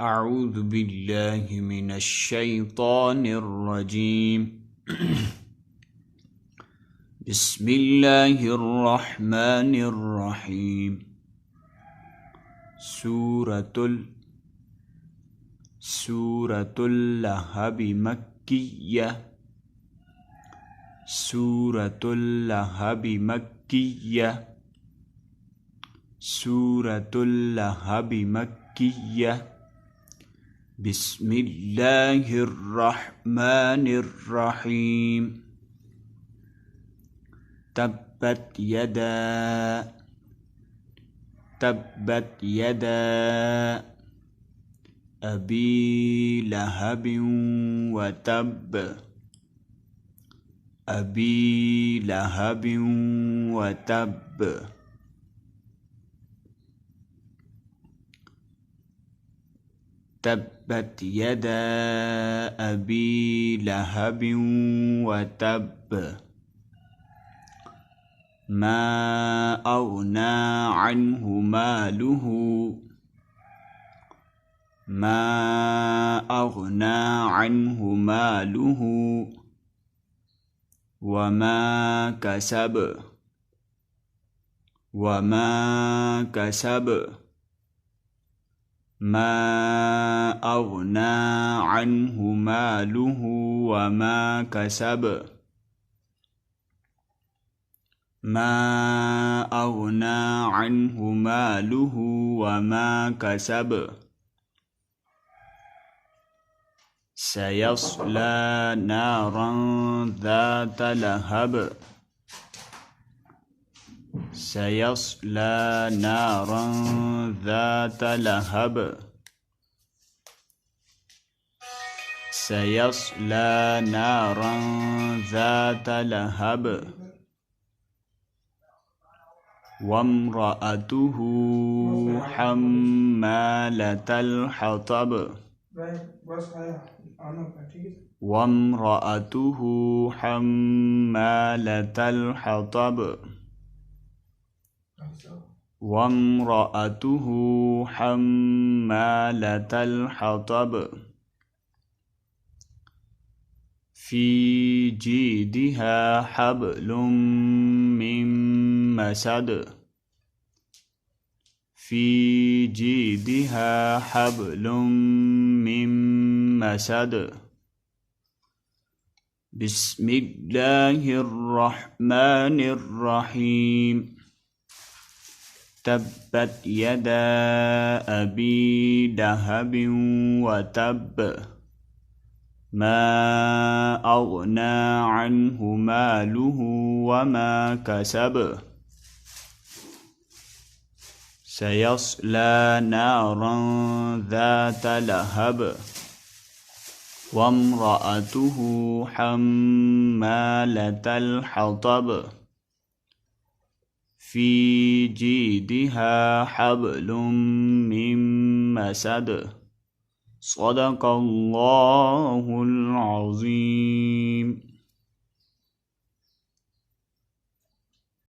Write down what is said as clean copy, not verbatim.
أعوذ بالله من الشيطان الرجيم. بسم الله الرحمن الرحيم. سورة اللهب مكية. سورة اللهب مكية. سورة اللهب مكية. بسم الله الرحمن الرحيم. تبت يدا أبي لهب وتب. أبي لهب وتب. تبت يدا أبي لهب وتب. ما أغنى عنه ماله. ما أغنى عنه ماله وما كسب. ما أغنى عنه ماله وما كسب. ما أغنى عنه ماله وما كسب. سيصلى نارا ذات لهب. سيصلى نارا ذات لهب. سيصلى نارا ذات لهب. وامرأته حمالة الحطب. وامرأته حمالة الحطب. وامرأته حمالة الحطب. في جيدها حبل من مسد. في جيدها حبل من مسد. بسم الله الرحمن الرحيم. تبت يدا أبي لهب وتب. ما أغنى عنه ماله وما كسب. سيصلى نارا ذات لهب. وامرأته حمالة الحطب. في جيدها حبل من مسد. صدق الله العظيم.